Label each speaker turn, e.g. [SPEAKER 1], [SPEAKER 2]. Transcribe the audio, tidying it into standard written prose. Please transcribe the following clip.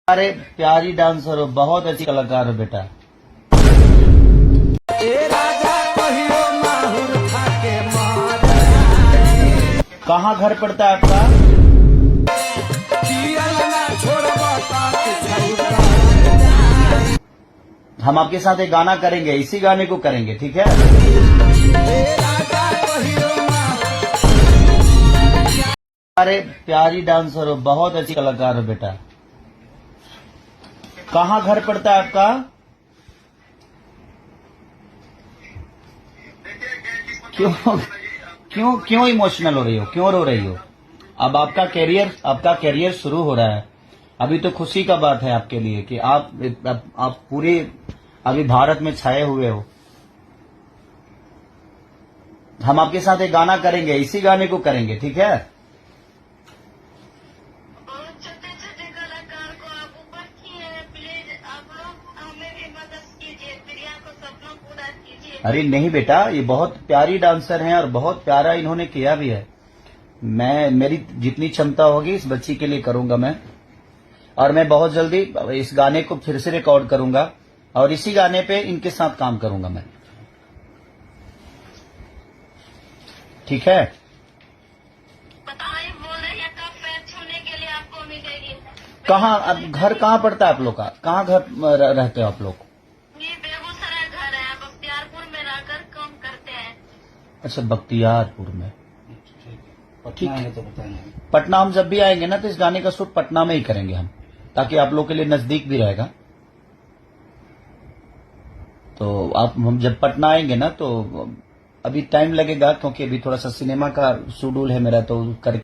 [SPEAKER 1] अरे प्यारी डांसर हो, बहुत अच्छी कलाकार हो बेटा। कहाँ घर पड़ता है आपका? हम आपके साथ एक गाना करेंगे, इसी गाने को करेंगे, ठीक है? अरे प्यारी डांसर हो, बहुत अच्छी कलाकार हो बेटा। कहाँ घर पड़ता है आपका? क्यों क्यों क्यों इमोशनल हो रही हो, क्यों रो रही हो? अब आपका कैरियर शुरू हो रहा है। अभी तो खुशी का बात है आपके लिए कि आप पूरे अभी भारत में छाए हुए हो। हम आपके साथ एक गाना करेंगे, इसी गाने को करेंगे, ठीक है?
[SPEAKER 2] छोटे छोटे कलाकार को आप ऊपर किए, प्लीज आप लोग हमें भी मदद कीजिए, प्रिया को सपना पूरा कीजिए।
[SPEAKER 1] अरे नहीं बेटा, ये बहुत प्यारी डांसर हैं और बहुत प्यारा इन्होंने किया भी है। मेरी जितनी क्षमता होगी इस बच्ची के लिए करूंगा मैं, और मैं बहुत जल्दी इस गाने को फिर से रिकॉर्ड करूंगा और इसी गाने पे इनके साथ काम करूंगा मैं, ठीक है?
[SPEAKER 2] बताइए, बोल रही है कब पैर छूने के लिए आपको मिलेगी?
[SPEAKER 1] कहाँ, अब घर कहाँ पड़ता है आप लोग का? कहाँ घर रहते हो आप लोग?
[SPEAKER 2] ये बेगूसराय घर है, बख्तियारपुर में रहकर काम करते हैं।
[SPEAKER 1] अच्छा, बख्तियारपुर में।
[SPEAKER 3] पटना आएंगे तो बताएंगे।
[SPEAKER 1] पटना हम जब भी आएंगे ना तो इस गाने का शूट पटना में ही करेंगे हम, ताकि आप लोग के लिए नजदीक भी रहेगा। तो हम जब पटना आएंगे ना तो अभी टाइम लगेगा, क्योंकि अभी थोड़ा सा सिनेमा का शेड्यूल है मेरा, तो कर